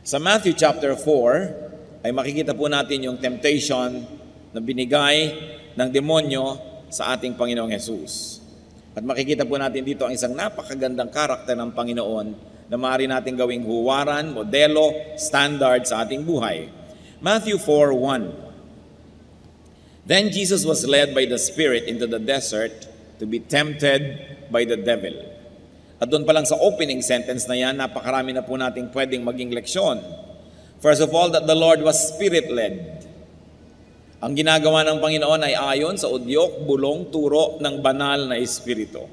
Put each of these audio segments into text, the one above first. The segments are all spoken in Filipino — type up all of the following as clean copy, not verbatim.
Sa Matthew chapter 4, ay makikita po natin yung temptation na binigay ng demonyo sa ating Panginoong Jesus. At makikita po natin dito ang isang napakagandang karakter ng Panginoon na maaari natin gawing huwaran, modelo, standard sa ating buhay. Matthew 4:1. Then Jesus was led by the Spirit into the desert to be tempted by the devil. At doon pa lang sa opening sentence na yan, napakarami na po nating pwedeng maging leksyon. First of all, that the Lord was Spirit-led. Ang ginagawa ng Panginoon ay ayon sa udyok, bulong, turo ng banal na Espiritu.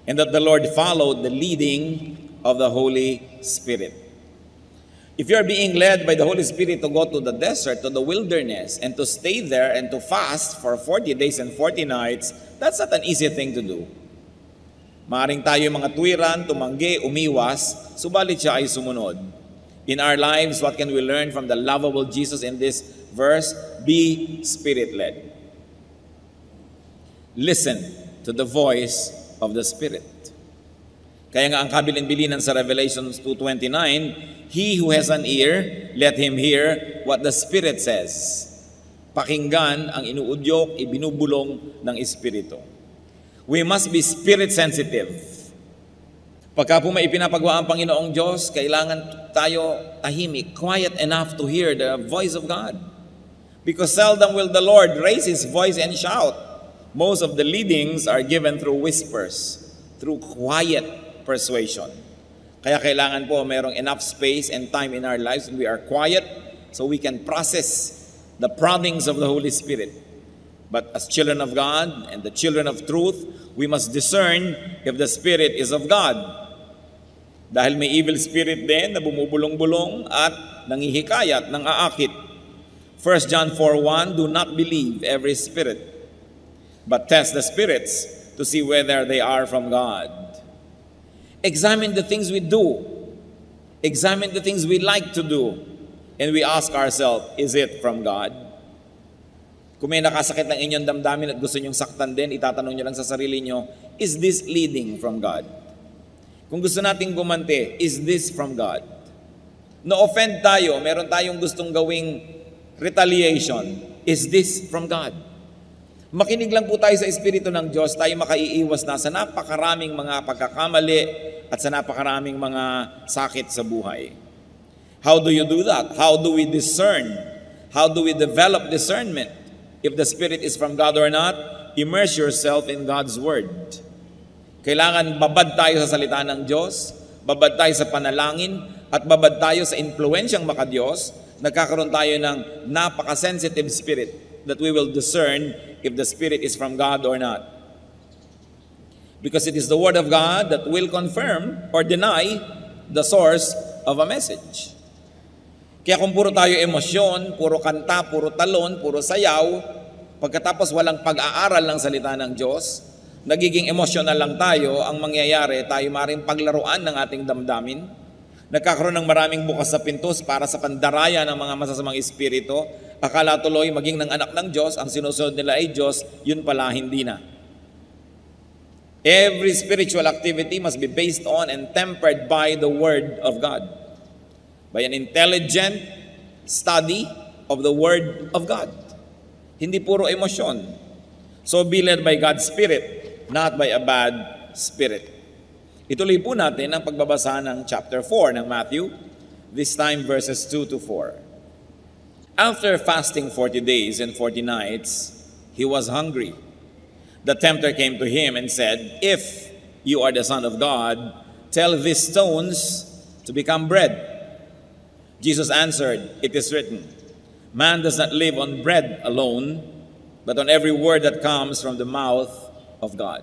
And that the Lord followed the leading of the Holy Spirit. If you are being led by the Holy Spirit to go to the desert, to the wilderness, and to stay there and to fast for 40 days and 40 nights, that's not an easy thing to do. Maaring tayo mga tuwiran, tumanggi, umiwas, subalit siya ay sumunod. In our lives, what can we learn from the lovable Jesus in this verse? Be Spirit-led. Listen to the voice of the Spirit. Kaya nga ang kabilin-bilinan sa Revelation 2:29, he who has an ear, let him hear what the Spirit says. Pakinggan ang inuudyok, ibinubulong ng Espiritu. We must be spirit sensitive. Pagka po may ipinapagawa ang Panginoong Diyos, kailangan tayo tahimik, quiet enough to hear the voice of God. Because seldom will the Lord raise His voice and shout. Most of the leadings are given through whispers, through quiet persuasion. Kaya kailangan po mayroong enough space and time in our lives when we are quiet so we can process the proddings of the Holy Spirit. But as children of God and the children of truth, we must discern if the Spirit is of God. Dahil may evil spirit din na bumubulong-bulong at nangihikayat, nang aakit. 1 John 4:1, do not believe every spirit, but test the spirits to see whether they are from God. Examine the things we do. Examine the things we like to do. And we ask ourselves, is it from God? Kung may nakasakit ng inyong damdamin at gusto nyong saktan din, itatanong nyo lang sa sarili nyo, is this leading from God? Kung gusto nating gumante, is this from God? Na-offend tayo, meron tayong gustong gawing retaliation, is this from God? Makinig lang po tayo sa Espiritu ng Diyos, tayo makaiiwas na sa napakaraming mga pagkakamali at sa napakaraming mga sakit sa buhay. How do you do that? How do we discern? How do we develop discernment? If the Spirit is from God or not, immerse yourself in God's Word. Kailangan babad tayo sa salita ng Diyos, babad tayo sa panalangin, at babad tayo sa impluensyang makadiyos. Nagkakaroon tayo ng napaka-sensitive spirit that we will discern if the Spirit is from God or not. Because it is the Word of God that will confirm or deny the source of a message. Kaya kung puro tayo emosyon, puro kanta, puro talon, puro sayaw, pagkatapos walang pag-aaral ng salita ng Diyos, nagiging emosyonal lang tayo, ang mangyayari, tayo maring paglaruan ng ating damdamin, nagkakaroon ng maraming bukas sa pintos para sa pandaraya ng mga masasamang espiritu, akala tuloy maging ng anak ng Diyos, ang sinusunod nila ay Diyos, yun pala hindi na. Every spiritual activity must be based on and tempered by the Word of God. By an intelligent study of the Word of God. Hindi puro emosyon. So be led by God's Spirit, not by a bad spirit. Ituloy po natin ang pagbabasa ng chapter 4 ng Matthew, this time verses 2 to 4. After fasting 40 days and 40 nights, he was hungry. The tempter came to him and said, if you are the Son of God, tell these stones to become bread. Jesus answered, it is written, man does not live on bread alone, but on every word that comes from the mouth of God.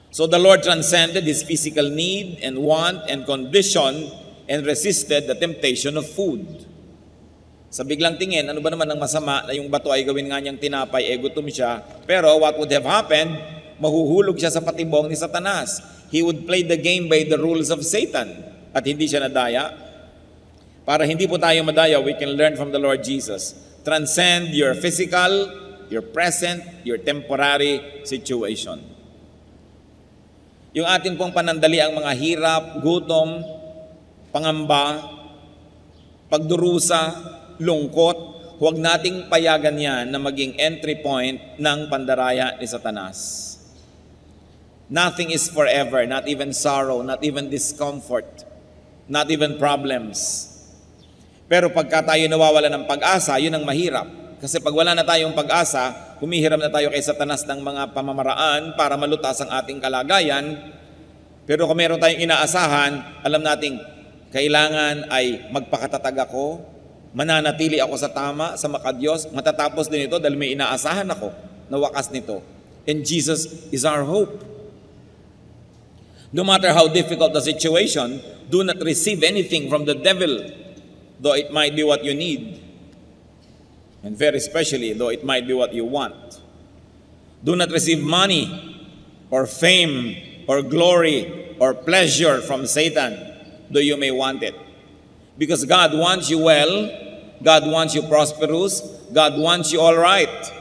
So the Lord transcended his physical need and want and condition and resisted the temptation of food. Sa biglang tingin, ano ba naman ang masama na yung bato ay gawin nga niyang tinapay, gutom siya. Pero what would have happened? Mahuhulog siya sa patibong ni Satanas. He would play the game by the rules of Satan. At hindi siya nadaya. Para hindi po tayo madaya, we can learn from the Lord Jesus. Transcend your physical, your present, your temporary situation. Yung atin pong panandali ang mga hirap, gutom, pangamba, pagdurusa, lungkot, huwag nating payagan yan na maging entry point ng pandaraya ni Satanas. Nothing is forever, not even sorrow, not even discomfort, not even problems. Pero pagka tayo nawawala ng pag-asa, yun ang mahirap. Kasi pag wala na tayong pag-asa, humihiram na tayo kay Satanas ng mga pamamaraan para malutas ang ating kalagayan. Pero kung meron tayong inaasahan, alam nating kailangan ay magpakatatag ako, mananatili ako sa tama, sa makadiyos, matatapos din ito dahil may inaasahan ako na wakas nito. And Jesus is our hope. No matter how difficult the situation, do not receive anything from the devil, though it might be what you need. And very especially, though it might be what you want. Do not receive money or fame or glory or pleasure from Satan, though you may want it. Because God wants you well, God wants you prosperous, God wants you all right.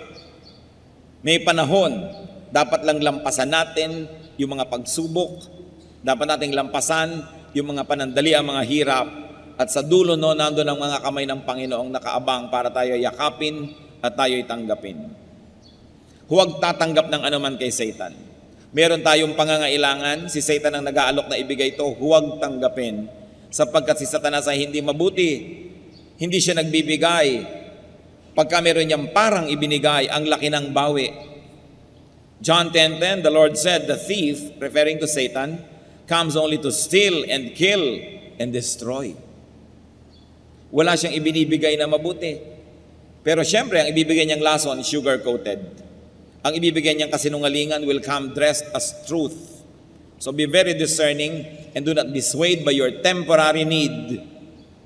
May panahon, dapat lang lampasan natin yung mga pagsubok, dapat nating lampasan yung mga panandali, ang mga hirap, at sa dulo no, nandun ang mga kamay ng Panginoong nakaabang para tayo yakapin at tayo'y tanggapin. Huwag tatanggap ng anuman kay Satan. Meron tayong pangangailangan, si Satan ang nag-aalok na ibigay ito, huwag tanggapin. Sapagkat si Satanas ay hindi mabuti, hindi siya nagbibigay. Pagka meron niyang parang ibinigay, ang laki ng bawi. John 10:10, the Lord said, the thief, referring to Satan, comes only to steal and kill and destroy. Wala siyang ibinibigay na mabuti. Pero syempre, ang ibibigay niyang lason, sugar-coated. Ang ibibigay niyang kasinungalingan will come dressed as truth. So be very discerning and do not be swayed by your temporary need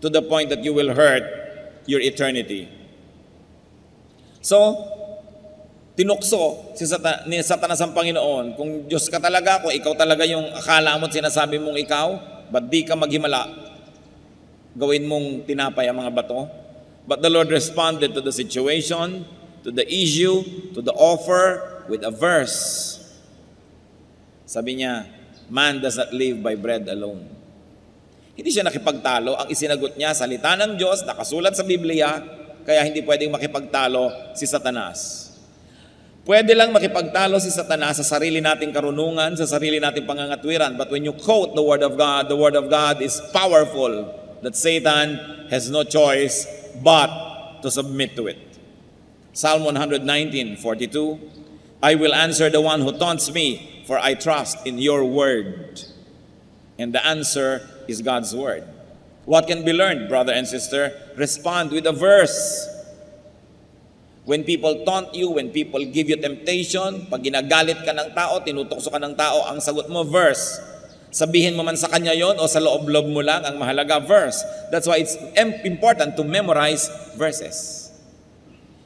to the point that you will hurt your eternity. So, tinukso ni Satanas ang Panginoon. Kung Diyos ka talaga, kung ikaw talaga yung akala mo at sinasabi mong ikaw, ba't di ka maghimala? Gawin mong tinapay ang mga bato. But the Lord responded to the situation, to the issue, to the offer with a verse. Sabi niya, man does not live by bread alone. Hindi siya nakipagtalo. Ang isinagot niya, salita ng Diyos, nakasulat sa Biblia, kaya hindi pwedeng makipagtalo si Satanas. Pwede lang makipagtalo si Satanas sa sarili nating karunungan, sa sarili nating pangangatwiran. But when you quote the Word of God is powerful, that Satan has no choice but to submit to it. Psalm 119:42, I will answer the one who taunts me, for I trust in your word. And the answer is God's word. What can be learned, brother and sister? Respond with a verse. When people taunt you, when people give you temptation, pag ginagalit ka ng tao, tinutokso ka ng tao, ang sagot mo, verse. Sabihin mo man sa kanya yon o sa loob-loob mo lang, ang mahalaga, verse. That's why it's important to memorize verses.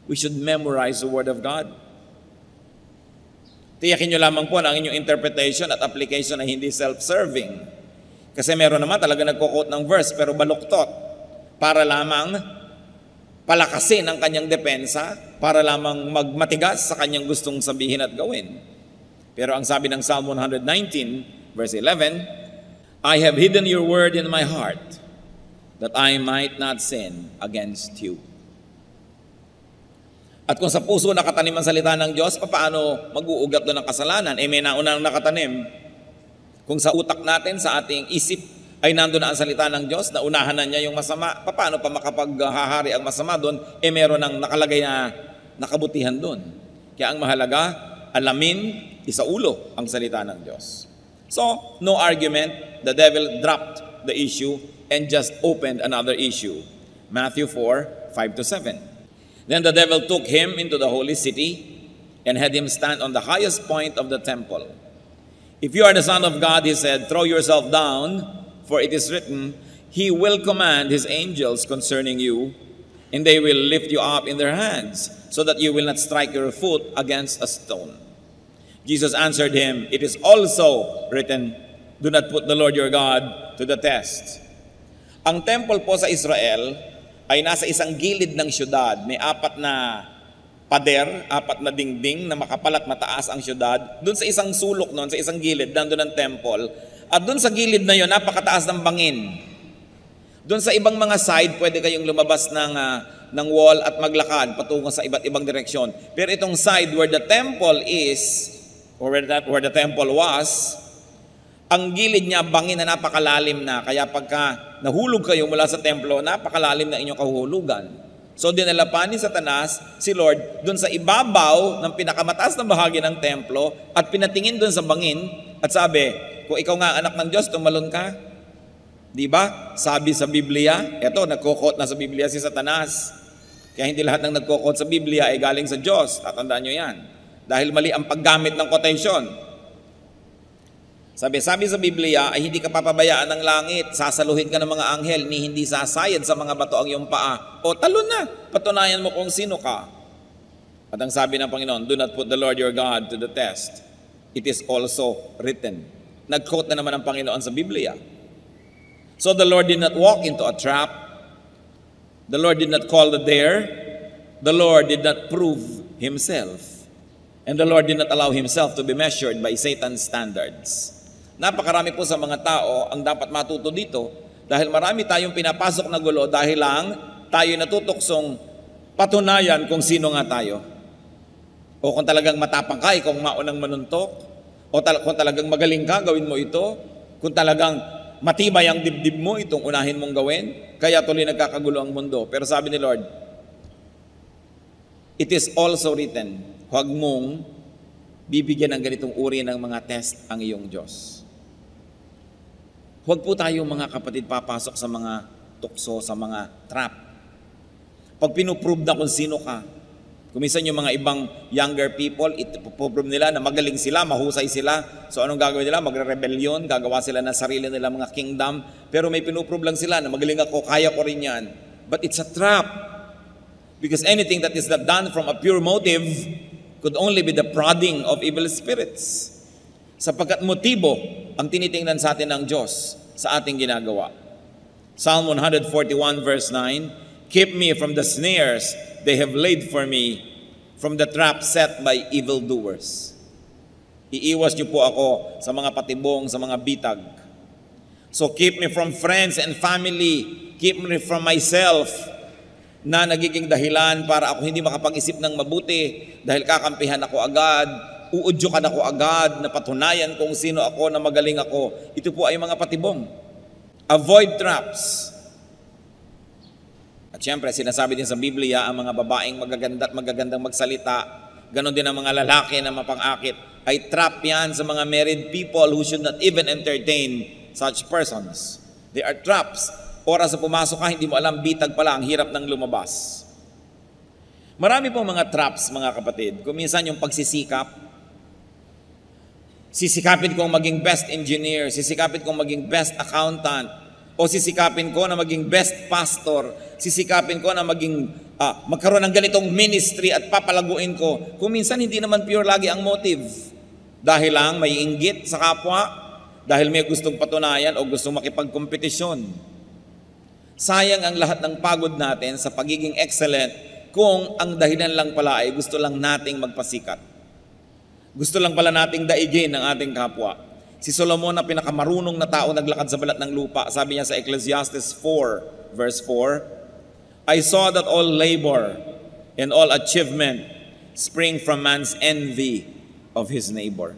We should memorize the Word of God. Tiyakin nyo lamang po na ang inyong interpretation at application ay hindi self-serving. Kasi meron naman talaga nagko-quote ng verse pero baluktot para lamang palakasin ang kanyang depensa, para lamang magmatigas sa kanyang gustong sabihin at gawin. Pero ang sabi ng Psalm 119, verse 11, I have hidden your word in my heart, that I might not sin against you. At kung sa puso nakatanim ang salita ng Diyos, paano mag-uugat doon ng kasalanan? May naunang nakatanim. Kung sa utak natin, sa ating isip, ay nandun na ang salita ng Diyos, naunahan na niya yung masama, paano pa makapaghahari ang masama doon? Meron ng nakalagay na nakabutihan doon. Kaya ang mahalaga, alamin, isaulo ang salita ng Diyos. So, no argument, the devil dropped the issue and just opened another issue. Matthew 4:5-7. Then the devil took him into the holy city and had him stand on the highest point of the temple. If you are the Son of God, he said, throw yourself down, for it is written, He will command His angels concerning you, and they will lift you up in their hands, so that you will not strike your foot against a stone. Jesus answered him, It is also written, Do not put the Lord your God to the test. Ang temple po sa Israel ay nasa isang gilid ng syudad. May 4 na pader, 4 na dingding na makapal at mataas ang syudad. Doon sa isang sulok noon, sa isang gilid, nandun ang temple. At doon sa gilid na yon, napakataas ng bangin. Doon sa ibang mga side, pwede kayong lumabas ng wall at maglakad patungo sa iba't ibang direksyon. Pero itong side where the temple is, or where the temple was, ang gilid niya bangin na napakalalim na. Kaya pagka nahulog kayo mula sa templo, napakalalim na inyong kahuhulugan. So dinala pa ni Satanas si Lord doon sa ibabaw ng pinakamataas na bahagi ng templo at pinatingin doon sa bangin at sabi, kung ikaw nga anak ng Diyos, tumalon ka. Di ba? Sabi sa Biblia, eto, nagkukot na sa Biblia si Satanas. Kaya hindi lahat ng nagkukot sa Biblia ay galing sa Diyos. Tatandaan nyo yan. Dahil mali ang paggamit ng quotation. Sabi sa Biblia ay hindi ka papabayaan ng langit, sasaluhin ka ng mga anghel, ni hindi sasayad sa mga bato ang iyong paa. O talon na, patunayan mo kung sino ka. At ang sabi ng Panginoon, do not put the Lord your God to the test. It is also written. Nag-quote na naman ang Panginoon sa Biblia. So the Lord did not walk into a trap. The Lord did not call the dare. The Lord did not prove Himself. And the Lord did not allow Himself to be measured by Satan's standards. Napakarami po sa mga tao ang dapat matuto dito dahil marami tayong pinapasok na gulo dahil lang tayo natutuksong patunayan kung sino nga tayo. O kung talagang matapang ka, kung maunang manuntok, o kung talagang magaling ka, gawin mo ito. Kung talagang matibay ang dibdib mo, itong unahin mong gawin. Kaya tuloy nagkakagulo ang mundo. Pero sabi ni Lord, it is also written, huwag mong bibigyan ng ganitong uri ng mga test ang iyong Diyos. Huwag po tayo mga kapatid papasok sa mga tukso, sa mga trap. Pag pinuprove na kung sino ka, kuminsan yung mga ibang younger people, ipoprove nila na magaling sila, mahusay sila. So anong gagawin nila? Magre-rebellion, gagawa sila ng sarili nila mga kingdom. Pero may pinuprove lang sila na magaling ako, kaya ko rin yan. But it's a trap. Because anything that is not done from a pure motive could only be the prodding of evil spirits. Sapagkat motibo ang tinitingnan sa atin ng Diyos sa ating ginagawa. Psalm 141 verse 9, keep me from the snares they have laid for me, from the trap set by evildoers. Iiwas niyo po ako sa mga patibong, sa mga bitag. So keep me from friends and family, keep me from myself, na nagiging dahilan para ako hindi makapag-isip ng mabuti dahil kakampihan ako agad, uudyukan ako agad, na patunayan kung sino ako, na magaling ako. Ito po ay mga patibong. Avoid traps. At syempre, sinasabi din sa Biblia, ang mga babaeng magaganda at magagandang magsalita, ganon din ang mga lalaki na mapang-akit, ay trap yan sa mga married people who should not even entertain such persons. They are traps. Oras na pumasok ka, hindi mo alam, bitag pala, ang hirap ng lumabas. Marami pong mga traps, mga kapatid. Kung minsan yung pagsisikap, sisikapin kong maging best engineer, sisikapin kong maging best accountant, o sisikapin ko na maging best pastor, sisikapin ko na maging magkaroon ng ganitong ministry at papalaguin ko. Kung minsan hindi naman pure lagi ang motive. Dahil lang may inggit sa kapwa, dahil may gustong patunayan o gustong makipagkompetisyon. Sayang ang lahat ng pagod natin sa pagiging excellent kung ang dahilan lang pala ay gusto lang nating magpasikat. Gusto lang pala nating daigin ang ating kapwa. Si Solomon na pinakamarunong na tao naglakad sa balat ng lupa, sabi niya sa Ecclesiastes 4, verse 4, I saw that all labor and all achievement spring from man's envy of his neighbor.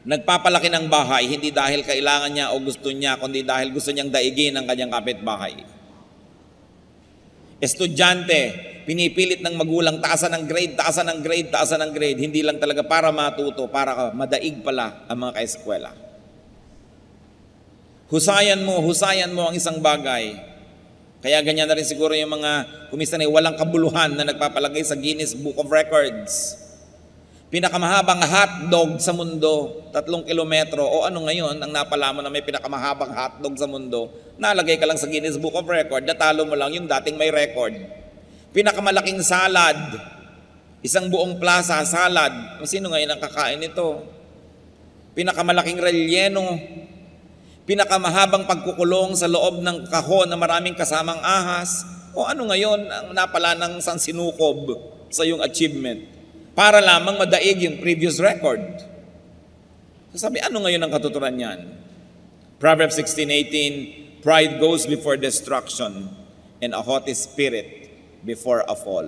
Nagpapalaki ng bahay, hindi dahil kailangan niya o gusto niya, kundi dahil gusto niyang daigin ang kanyang kapitbahay. Estudyante, pinipilit ng magulang, taasan ng grade, taasan ng grade, taasan ng grade. Hindi lang talaga para matuto, para madaig pala ang mga kaeskwela. Husayan mo ang isang bagay. Kaya ganyan na rin siguro yung mga kumisan ay walang kabuluhan na nagpapalagay sa Guinness Book of Records. Pinakamahabang hotdog sa mundo, 3 kilometro. O ano ngayon, ang napala mo na may pinakamahabang hotdog sa mundo, nalagay ka lang sa Guinness Book of Record, natalo mo lang yung dating may record. Pinakamalaking salad, isang buong plaza salad. Sino ngayon ang kakain nito? Pinakamalaking relleno, pinakamahabang pagkukulong sa loob ng kahon na maraming kasamang ahas. O ano ngayon ang napala ng sansinukob sa iyong achievement? Para lamang madaig yung previous record. So sabi, ano ngayon ang katuturan niyan? Proverbs 16:18, Pride goes before destruction, and a haughty spirit before a fall.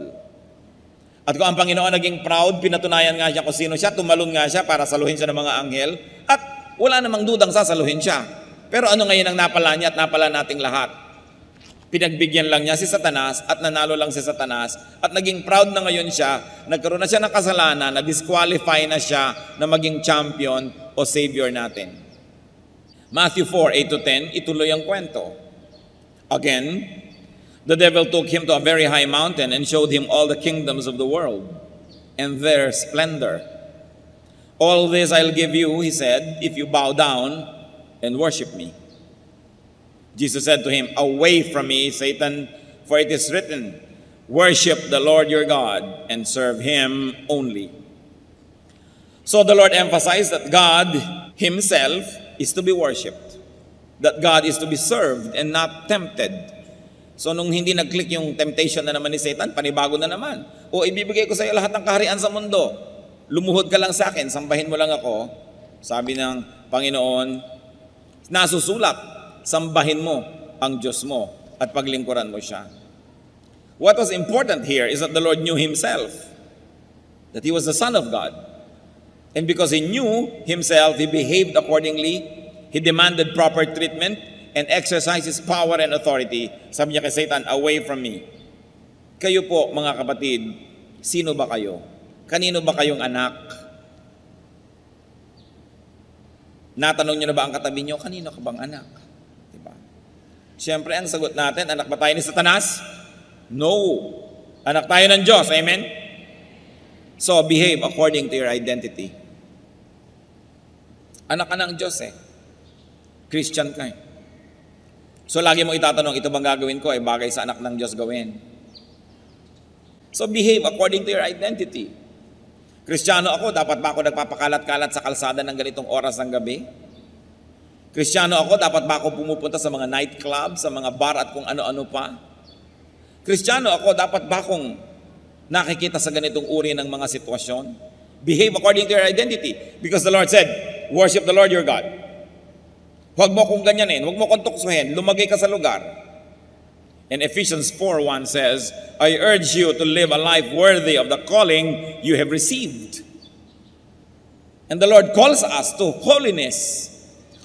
At kung ang Panginoon naging proud, pinatunayan nga siya kung sino siya, tumalon nga siya para saluhin siya ng mga anghel, at wala namang dudang sasaluhin siya. Pero ano ngayon ang napala niya at napala nating lahat? Pinagbigyan lang niya si Satanas at nanalo lang si Satanas at naging proud na ngayon siya, nagkaroon na siya ng kasalanan, na-disqualify na siya na maging champion o savior natin. Matthew 4:8-10, ituloy ang kwento. Again, the devil took him to a very high mountain and showed him all the kingdoms of the world and their splendor. All this I'll give you, he said, if you bow down and worship me. Jesus said to him, away from me, Satan, for it is written, worship the Lord your God and serve him only. So the Lord emphasized that God himself is to be worshipped, that God is to be served and not tempted. So nung hindi nag-click yung temptation na naman ni Satan, panibago na naman. O ibibigay ko sa iyo lahat ng kaharian sa mundo. Lumuhod ka lang sa akin, sambahin mo lang ako. Sabi ng Panginoon, nasusulat, sambahin mo ang Diyos mo at paglingkuran mo siya. What was important here is that the Lord knew himself, that he was the Son of God. And because he knew himself, he behaved accordingly. He demanded proper treatment and exercised his power and authority. Sabi niya kay Satan, away from me. Kayo po, mga kapatid, sino ba kayo? Kanino ba kayong anak? Natanong niyo na ba ang katabi niyo, kanino ka bang anak? Diba? Siyempre, ang sagot natin, anak ba tayo ni Satanas? No. Anak tayo ng Diyos. Amen? So, behave according to your identity. Anak ka ng Diyos eh. Christian ka eh. So lagi mo itatanong, ito bang gagawin ko ay bagay sa anak ng Diyos gawin. So behave according to your identity. Kristiyano ako, dapat ba ako nagpapakalat-kalat sa kalsada ng ganitong oras ng gabi? Kristiyano ako, dapat ba ako pumupunta sa mga nightclub, sa mga bar at kung ano-ano pa? Kristiyano ako, dapat ba akong nakikita sa ganitong uri ng mga sitwasyon? Behave according to your identity. Because the Lord said, worship the Lord your God. Huwag mo kong ganyanin, huwag mo kong tuksuhin, lumagay ka sa lugar. And Ephesians 4:1 says, I urge you to live a life worthy of the calling you have received. And the Lord calls us to holiness.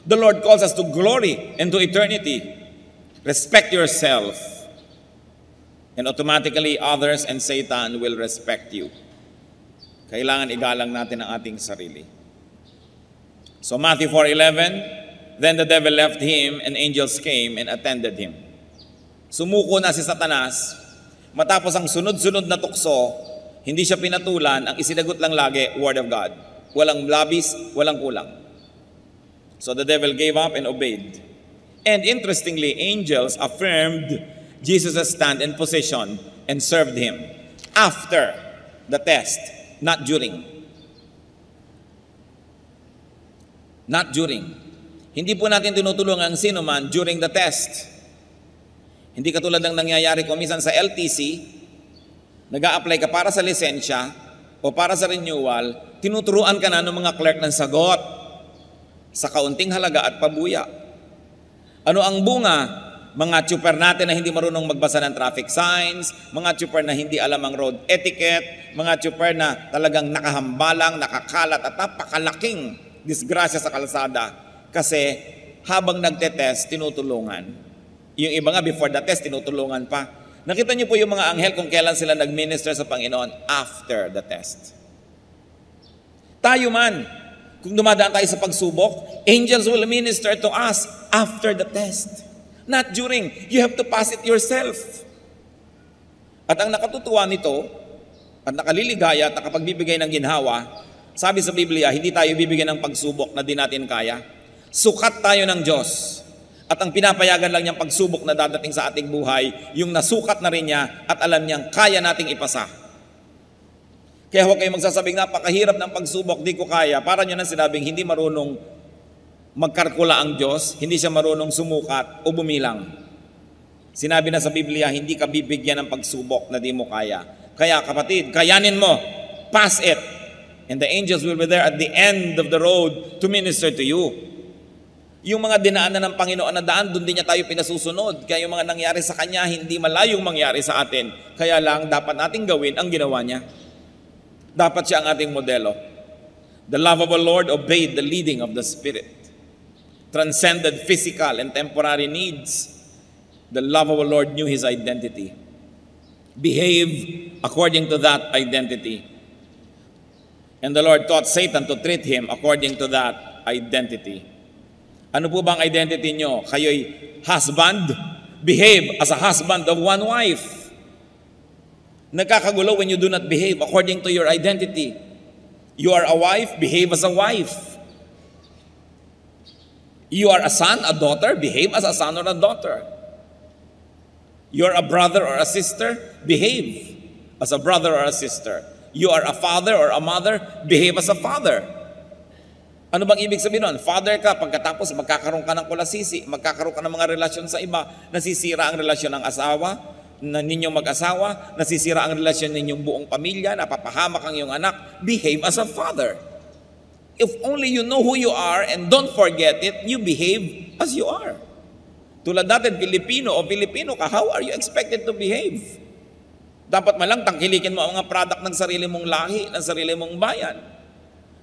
The Lord calls us to glory and to eternity. Respect yourself. And automatically others and Satan will respect you. Kailangan igalang natin ang ating sarili. So Matthew 4:11, then the devil left him and angels came and attended him. Sumuko na si Satanas, matapos ang sunod-sunod na tukso, hindi siya pinatulan, ang isinagot lang lagi, Word of God. Walang labis, walang kulang. So the devil gave up and obeyed. And interestingly, angels affirmed Jesus' stand and position and served him after the test, not during. Not during. Hindi po natin tinutulungan ang sino man during the test. Hindi katulad ng nangyayari ko minsan sa LTC, nag-a-apply ka para sa lisensya o para sa renewal, tinuturuan ka na ng mga clerk ng sagot sa kaunting halaga at pabuya. Ano ang bunga? Mga tsuper natin na hindi marunong magbasa ng traffic signs, mga tsuper na hindi alam ang road etiquette, mga tsuper na talagang nakahambalang, nakakalat at napakalaking disgrasya sa kalsada. Kasi habang nagte-test, tinutulungan. Yung iba nga before the test, tinutulungan pa. Nakita niyo po yung mga anghel kung kailan sila nag-minister sa Panginoon after the test. Tayo man, kung dumadaan tayo sa pagsubok, angels will minister to us after the test. Not during. You have to pass it yourself. At ang nakatutuwa nito, at nakaliligaya at nakapagbibigay ng ginhawa, sabi sa Biblia, hindi tayo bibigyan ng pagsubok na di natin kaya. Sukat tayo ng Diyos. At ang pinapayagan lang niyang pagsubok na dadating sa ating buhay, yung nasukat na rin niya at alam niyang kaya nating ipasa. Kaya huwag kayong magsasabing napakahirap ng pagsubok, di ko kaya. Para niyo nang sinabing hindi marunong magkalkula ang Diyos, hindi siya marunong sumukat o bumilang. Sinabi na sa Biblia, hindi ka bibigyan ng pagsubok na di mo kaya. Kaya kapatid, kayanin mo, pass it. And the angels will be there at the end of the road to minister to you. Yung mga dinaanan ng Panginoon na daan, doon din niya tayo pinasusunod. Kaya yung mga nangyari sa Kanya, hindi malayong mangyari sa atin. Kaya lang, dapat nating gawin ang ginawa niya. Dapat siya ang ating modelo. The love of the Lord obeyed the leading of the Spirit. Transcended physical and temporary needs. The love of the Lord knew His identity. Behave according to that identity. And the Lord taught Satan to treat him according to that identity. Ano po bang identity nyo? Kayo'y husband? Behave as a husband of one wife. Nagkakagulo when you do not behave according to your identity. You are a wife, behave as a wife. You are a son, a daughter, behave as a son or a daughter. You are a brother or a sister, behave as a brother or a sister. You are a father or a mother, behave as a father. Ano bang ibig sabihin nun? Father ka, pagkatapos magkakaroon ka ng kulasisi, magkakaroon ka ng mga relasyon sa iba, nasisira ang relasyon ng asawa, na ninyong mag-asawa, nasisira ang relasyon ninyong buong pamilya, napapahamak ang iyong anak, behave as a father. If only you know who you are and don't forget it, you behave as you are. Tulad natin, Pilipino o Pilipino ka, how are you expected to behave? Dapat malang tangkilikin mo ang mga product ng sarili mong lahi, ng sarili mong bayan.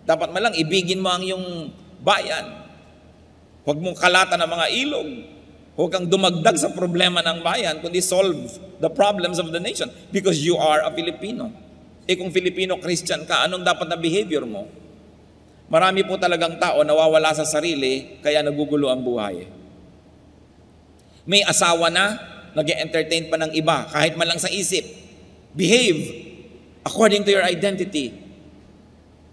Dapat malang ibigin mo ang iyong bayan. Huwag mong kalatan ng mga ilog. Huwag kang dumagdag sa problema ng bayan, kundi solve the problems of the nation because you are a Filipino. Kung Filipino Christian ka, anong dapat na behavior mo? Marami po talagang tao nawawala sa sarili, kaya nagugulo ang buhay. May asawa na, nag-entertain pa ng iba, kahit man lang sa isip. Behave according to your identity.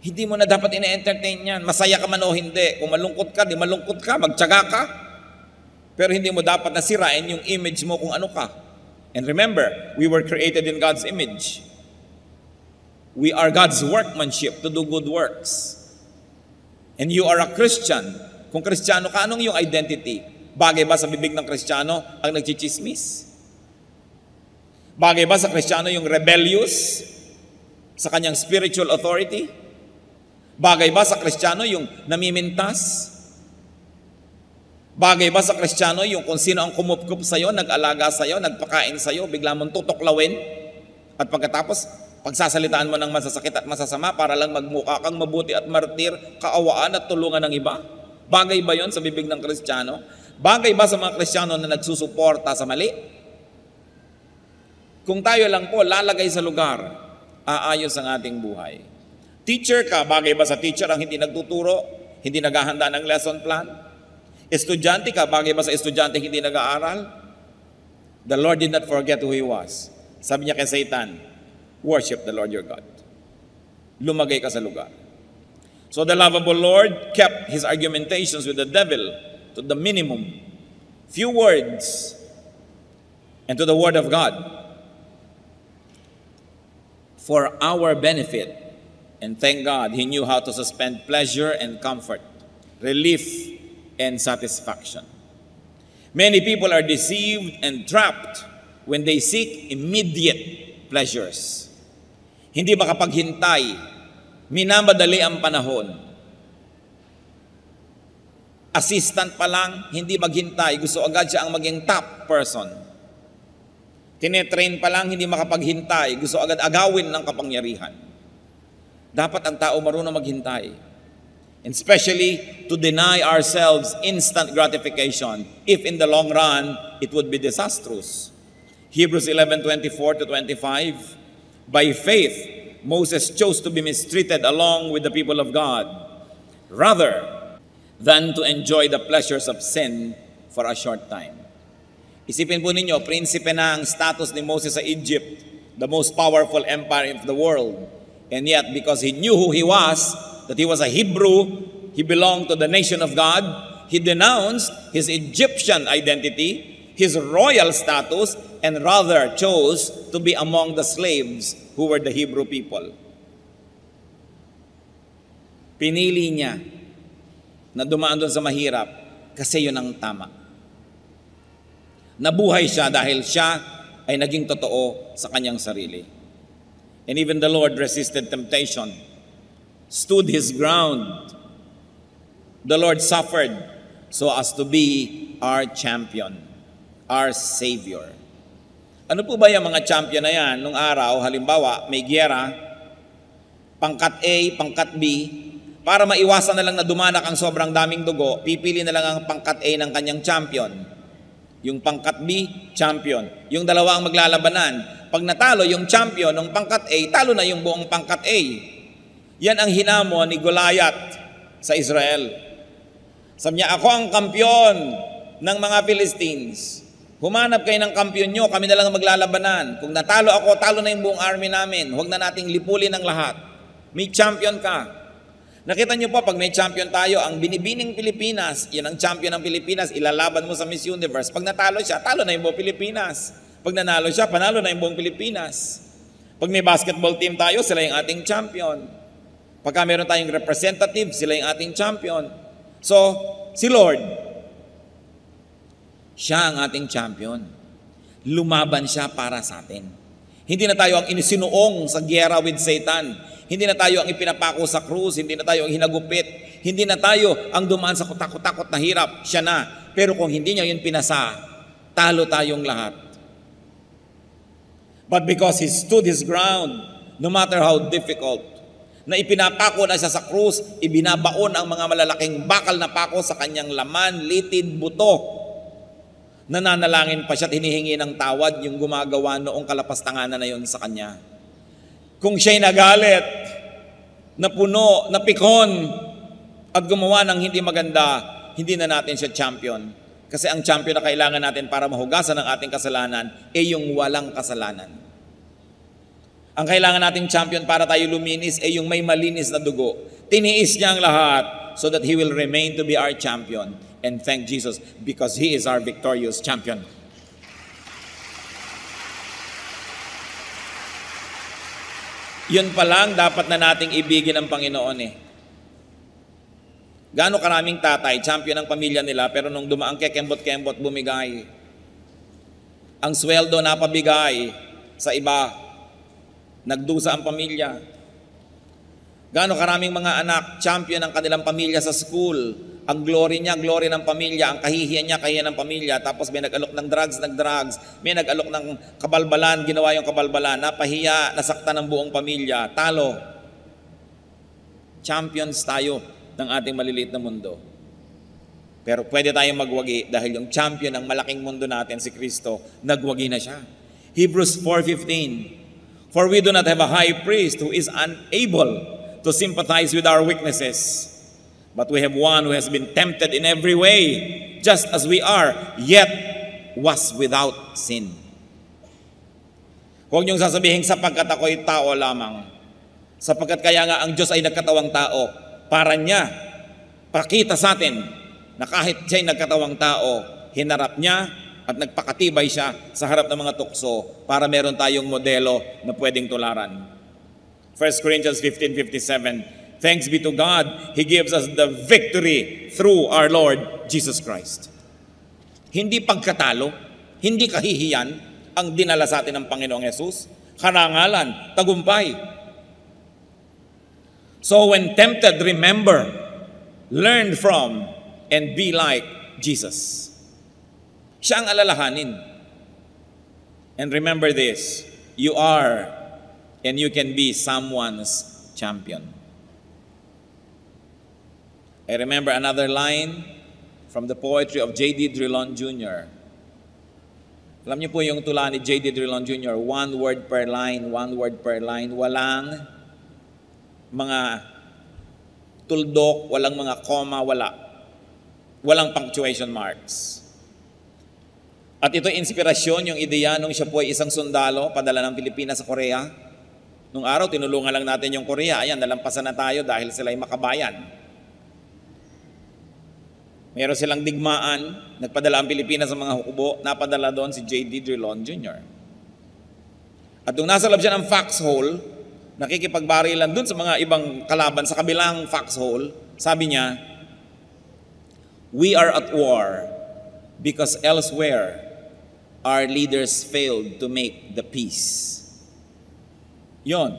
Hindi mo na dapat ina-entertain yan. Masaya ka man o hindi. Kung malungkot ka, di malungkot ka, magtiyaga ka. Pero hindi mo dapat nasirain yung image mo kung ano ka. And remember, we were created in God's image. We are God's workmanship to do good works. And you are a Christian. Kung Kristiyano ka, anong yung identity? Bagay ba sa bibig ng Kristiyano ang nagchichismis? Bagay ba sa Kristiyano yung rebellious sa kanyang spiritual authority? Bagay ba sa Kristiyano yung namimintas? Bagay ba sa Kristiyano yung kung sino ang kumupkup sa'yo, nag-alaga sa'yo, nagpakain sa'yo, bigla mong tutuklawin? At pagkatapos, pagsasalitaan mo ng masasakit at masasama para lang magmukha kang mabuti at martir, kaawaan at tulungan ng iba? Bagay ba yon sa bibig ng Kristiyano? Bagay ba sa mga Kristiyano na nagsusuporta sa mali? Kung tayo lang po lalagay sa lugar, aayos ang ating buhay. Teacher ka, bagay ba sa teacher ang hindi nagtuturo, hindi naghahanda ng lesson plan? Estudyante ka, bagay ba sa estudyante hindi nag-aaral? The Lord did not forget who He was. Sabi niya kay Satan, worship the Lord your God. Lumagay ka sa lugar. So the lovable Lord kept His argumentations with the devil to the minimum. Few words and to the Word of God. For our benefit. And thank God, He knew how to suspend pleasure and comfort, relief and satisfaction. Many people are deceived and trapped when they seek immediate pleasures. Hindi makapaghintay, minamadali ang panahon. Assistant pa lang, hindi maghintay, gusto agad siya ang maging top person. Tinetrain pa lang, hindi makapaghintay, gusto agad agawin ng kapangyarihan. Dapat ang tao marunong maghintay. And especially to deny ourselves instant gratification if in the long run it would be disastrous. Hebrews 11:24 to 25. By faith, Moses chose to be mistreated along with the people of God rather than to enjoy the pleasures of sin for a short time. Isipin po ninyo, prinsipe na ang status ni Moses sa Egypt, the most powerful empire of the world. And yet, because he knew who he was, that he was a Hebrew, he belonged to the nation of God, he denounced his Egyptian identity, his royal status, and rather chose to be among the slaves who were the Hebrew people. Pinili niya na dumaan doon sa mahirap kasi yun ang tama. Nabuhay siya dahil siya ay naging totoo sa kanyang sarili. And even the Lord resisted temptation, stood His ground. The Lord suffered so as to be our champion, our Savior. Ano po ba yung mga champion na yan? Nung araw, halimbawa, may giyera, pangkat A, pangkat B, para maiwasan na lang na dumanak ang sobrang daming dugo, pipili na lang ang pangkat A ng kanyang champion. Yung pangkat B, champion. Yung dalawa ang maglalabanan. Pag natalo yung champion ng pangkat A, talo na yung buong pangkat A. Yan ang hinamon ni Goliath sa Israel. Sabi niya, ako ang kampiyon ng mga Philistines. Humanap kayo ng kampiyon nyo, kami na lang ang maglalabanan. Kung natalo ako, talo na yung buong army namin. Huwag na nating lipulin ang lahat. May champion ka. Nakita niyo po, pag may champion tayo, ang binibining Pilipinas, yun ang champion ng Pilipinas, ilalaban mo sa Miss Universe. Pag natalo siya, talo na yung buong Pilipinas. Pag nanalo siya, panalo na yung buong Pilipinas. Pag may basketball team tayo, sila yung ating champion. Pagka meron tayong representative, sila yung ating champion. So, si Lord, siya ang ating champion. Lumaban siya para sa atin. Hindi na tayo ang inisinuong sa giyera with Satan. Hindi na tayo ang ipinapako sa krus. Hindi na tayo ang hinagupit. Hindi na tayo ang dumaan sa kutakot-takot na hirap. Siya na. Pero kung hindi niya yun pinasa, talo tayong lahat. But because He stood His ground, no matter how difficult, na ipinapako na siya sa krus, ibinabaon ang mga malalaking bakal na pako sa kanyang laman, litid, buto. Nananalangin pa siya at hinihingi ng tawad yung gumagawa noong kalapastanganan na yon sa kanya. Kung siya'y nagalit, napuno, napikon, at gumawa ng hindi maganda, hindi na natin siya champion. Kasi ang champion na kailangan natin para mahugasan ang ating kasalanan ay yung walang kasalanan. Ang kailangan nating champion para tayo luminis ay yung may malinis na dugo. Tiniis niya ang lahat so that He will remain to be our champion. And thank Jesus because He is our victorious champion. Yun pa lang dapat na nating ibigin ang Panginoon eh. Gaano karaming tatay, champion ng pamilya nila, pero nung dumaang kekembot-kembot, bumigay. Ang sweldo na pabigay sa iba. Nagdusa ang pamilya. Gaano karaming mga anak, champion ng kanilang pamilya sa school. Ang glory niya, glory ng pamilya. Ang kahihiyan niya, kahihiyan ng pamilya. Tapos may nag-alok ng drugs, nag-drugs. May nag-alok ng kabalbalan, ginawa yung kabalbalan. Napahiya, nasaktan ng buong pamilya. Talo. Champions tayo ng ating maliliit na mundo. Pero pwede tayong magwagi dahil yung champion ng malaking mundo natin, si Kristo, nagwagi na siya. Hebrews 4:15. For we do not have a high priest who is unable to sympathize with our weaknesses, but we have one who has been tempted in every way, just as we are, yet was without sin. Huwag niyong sasabihin, sapagkat ako'y tao lamang. Sapagkat kaya nga ang Diyos ay nagkatawang tao, para niya, pakita sa atin na kahit siya'y nagkatawang tao, hinarap niya, at nagpakatibay siya sa harap ng mga tukso para meron tayong modelo na pwedeng tularan. 1 Corinthians 15:57, thanks be to God, He gives us the victory through our Lord Jesus Christ. Hindi pagkatalo, hindi kahihiyan ang dinala sa atin ng Panginoong Yesus. Karangalan, tagumpay. So when tempted, remember, learn from, and be like Jesus. Siya ang alalahanin. And remember this, you are and you can be someone's champion. I remember another line from the poetry of J.D. Drilon Jr. Alam niyo po yung tula ni J.D. Drilon Jr., one word per line, walang mga tuldok, walang mga comma, walang punctuation marks. At ito inspirasyon, yung ideya nung siya po ay isang sundalo, padala ng Pilipinas sa Korea. Nung araw, tinulungan lang natin yung Korea. Ayan, nalampasan na tayo dahil sila ay makabayan. Meron silang digmaan, nagpadala ang Pilipinas sa mga hukubo, napadala doon si J.D. Drilon Jr. At nung nasa loob siya ng foxhole, nakikipagbarilan doon sa mga ibang kalaban sa kabilang foxhole, sabi niya, we are at war because elsewhere, our leaders failed to make the peace. Yon.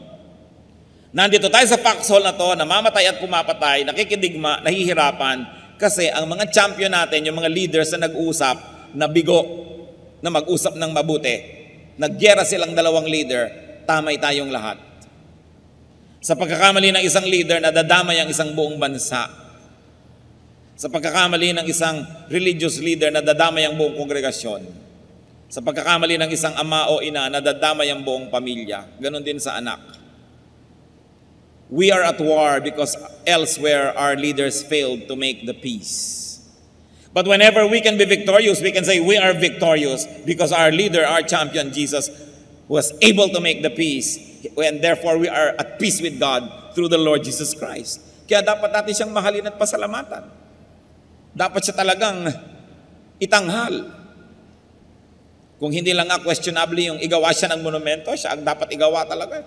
Nandito tayo sa foxhole na to, namamatay at pumapatay, nakikidigma, nahihirapan, Kasi ang mga champion natin, yung mga leaders na nag-usap, na bigo, na mag-usap ng mabuti, nagyera silang dalawang leader, tamay tayong lahat. Sa pagkakamali ng isang leader, nadadamay ang isang buong bansa. Sa pagkakamali ng isang religious leader, nadadamay ang buong kongregasyon. Sa pagkakamali ng isang ama o ina, nadadamay ang buong pamilya. Ganon din sa anak. We are at war because elsewhere our leaders failed to make the peace. But whenever we can be victorious, we can say we are victorious because our leader, our champion, Jesus, was able to make the peace. And therefore we are at peace with God through the Lord Jesus Christ. Kaya dapat natin siyang mahalin at pasalamatan. Dapat siya talagang itanghal. Kung hindi lang nga questionable yung igawa siya ng monumento, siya ang dapat igawa talaga.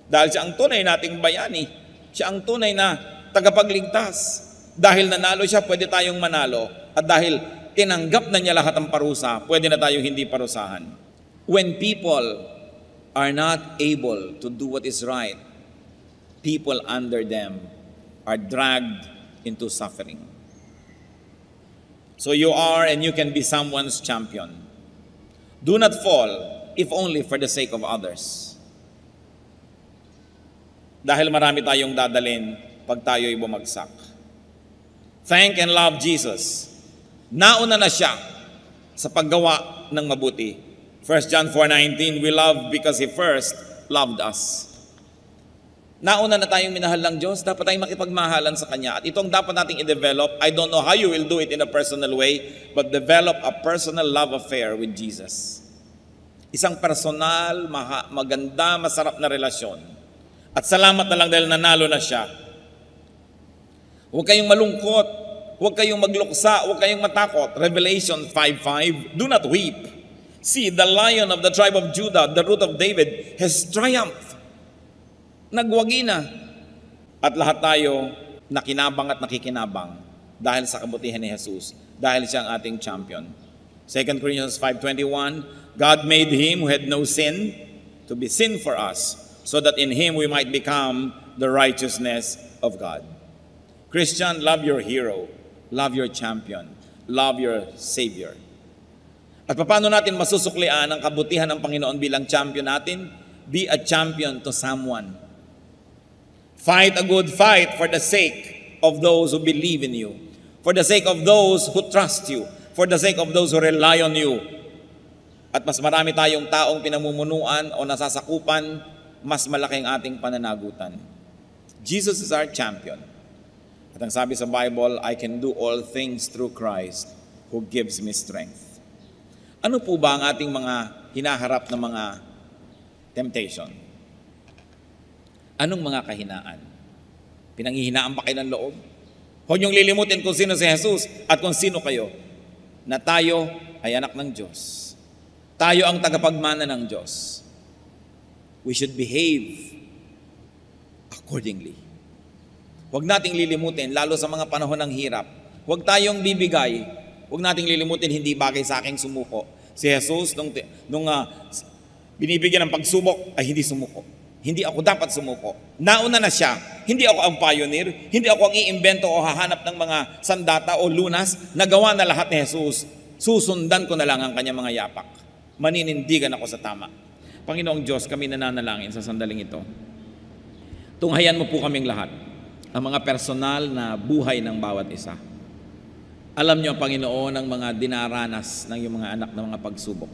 Dahil siya ang tunay nating bayani. Siya ang tunay na tagapagligtas. Dahil nanalo siya, pwede tayong manalo. At dahil tinanggap na niya lahat ng parusa, pwede na tayong hindi parusahan. When people are not able to do what is right, people under them are dragged into suffering. So you are and you can be someone's champion. Do not fall, if only for the sake of others. Dahil marami tayong dadalhin pag tayo'y bumagsak. Thank and love Jesus. Nauna na siya sa paggawa ng mabuti. 1 John 4:19, we love because He first loved us. Nauna na tayong minahal ng Diyos, dapat tayong makipagmahalan sa Kanya. At itong dapat nating i-develop, I don't know how you will do it in a personal way, but develop a personal love affair with Jesus. Isang personal, maganda, masarap na relasyon. At salamat na lang dahil nanalo na siya. Huwag kayong malungkot. Huwag kayong magluksa. Huwag kayong matakot. Revelation 5:5, do not weep. See, the Lion of the tribe of Judah, the Root of David, has triumphed. Nagwagi na. At lahat tayo nakinabang at nakikinabang dahil sa kabutihan ni Jesus. Dahil siya ang ating champion. 2 Corinthians 5:21, God made Him who had no sin to be sin for us, so that in Him we might become the righteousness of God. Christian, love your hero. Love your champion. Love your Savior. At paano natin masusuklian ang kabutihan ng Panginoon bilang champion natin? Be a champion to someone. Fight a good fight for the sake of those who believe in you. For the sake of those who trust you. For the sake of those who rely on you. At mas marami tayong taong pinamumunuan o nasasakupan, mas malaking ating pananagutan. Jesus is our champion. At ang sabi sa Bible, I can do all things through Christ who gives me strength. Ano po ba ang ating mga hinaharap na mga temptation? Anong mga kahinaan? Pinanghihinaan ba kayo ng loob? Huwag niyong lilimutin kung sino si Jesus at kung sino kayo. Na tayo ay anak ng Diyos. Tayo ang tagapagmana ng Diyos. We should behave accordingly. Huwag nating lilimutin, lalo sa mga panahon ng hirap. Huwag tayong bibigay. Huwag nating lilimutin, hindi bagay sa aking sumuko. Si Jesus, nung binibigyan ng pagsubok, ay hindi sumuko. Hindi ako dapat sumuko. Nauna na siya. Hindi ako ang pioneer. Hindi ako ang iimbento o hahanap ng mga sandata o lunas. Nagawa na lahat ni Jesus. Susundan ko na lang ang kanyang mga yapak. Maninindigan ako sa tama. Panginoong Diyos, kami nananalangin sa sandaling ito. Tunghayan mo po kaming lahat, ang mga personal na buhay ng bawat isa. Alam niyo, Panginoon, ang mga dinaranas ng iyong mga anak ng mga pagsubok.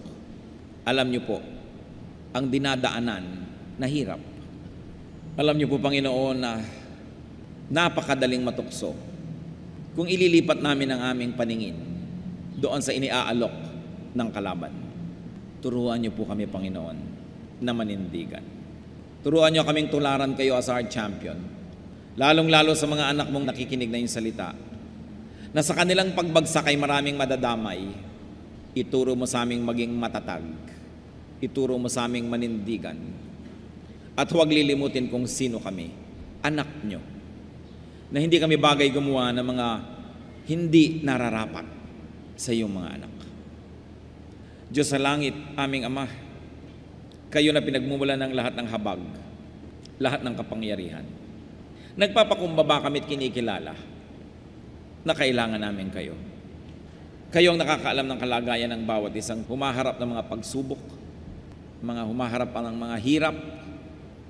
Alam niyo po, ang dinadaanan na hirap. Alam niyo po, Panginoon, na napakadaling matukso kung ililipat namin ang aming paningin doon sa iniaalok ng kalaban. Turuan niyo po kami, Panginoon, na manindigan. Turuan niyo kaming tularan kayo as our champion. Lalong-lalo sa mga anak mong nakikinig na yung salita, na sa kanilang pagbagsak ay maraming madadamay. Ituro mo sa aming maging matatag. Ituro mo sa aming manindigan. At huwag lilimutin kung sino kami, anak niyo, na hindi kami bagay gumawa ng mga hindi nararapat sa iyong mga anak. Diyos sa langit, aming Ama, kayo na pinagmumulan ng lahat ng habag, lahat ng kapangyarihan. Nagpapakumbaba kami at kinikilala na kailangan namin kayo. Kayo ang nakakaalam ng kalagayan ng bawat isang humaharap ng mga pagsubok, mga humaharap ng mga hirap,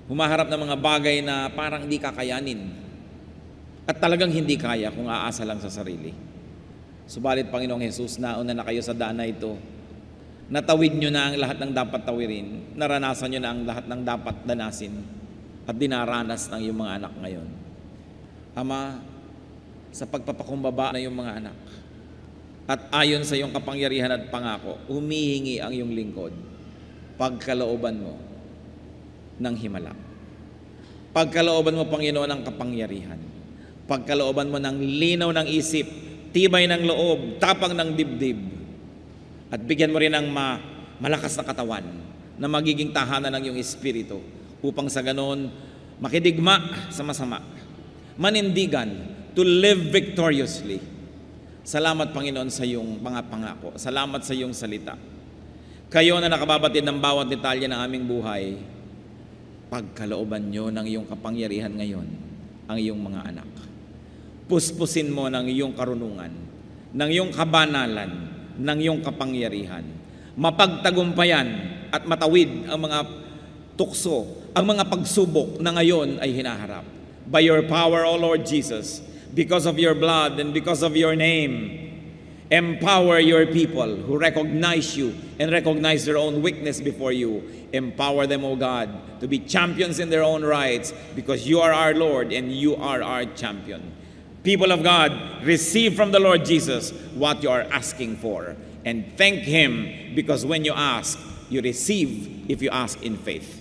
humaharap ng mga bagay na parang hindi kakayanin at talagang hindi kaya kung aasa lang sa sarili. Subalit, Panginoong Jesus, nauna na kayo sa daan na ito. Natawid nyo na ang lahat ng dapat tawirin. Naranasan nyo na ang lahat ng dapat danasin at dinaranas ng iyong mga anak ngayon. Ama, sa pagpapakumbaba na iyong mga anak at ayon sa iyong kapangyarihan at pangako, humihingi ang iyong lingkod. Pagkalooban mo ng himala. Pagkalooban mo, Panginoon, ng kapangyarihan. Pagkalooban mo ng linaw ng isip, tibay ng loob, tapang ng dibdib. At bigyan mo rin ng malakas na katawan na magiging tahanan ng iyong espiritu upang sa ganon makidigma sa masama, manindigan to live victoriously. Salamat, Panginoon, sa iyong mga pangako. Salamat sa iyong salita. Kayo na nakababatid ng bawat detalye ng aming buhay, pagkalooban nyo ng iyong kapangyarihan ngayon ang iyong mga anak. Puspusin mo ng iyong karunungan, ng iyong kabanalan, ng iyong kapangyarihan. Mapagtagumpayan at matawid ang mga tukso, ang mga pagsubok na ngayon ay hinaharap. By your power, O Lord Jesus, because of your blood and because of your name, empower your people who recognize you and recognize their own weakness before you. Empower them, O God, to be champions in their own rights because you are our Lord and you are our champion. People of God, receive from the Lord Jesus what you are asking for and thank Him because when you ask, you receive if you ask in faith.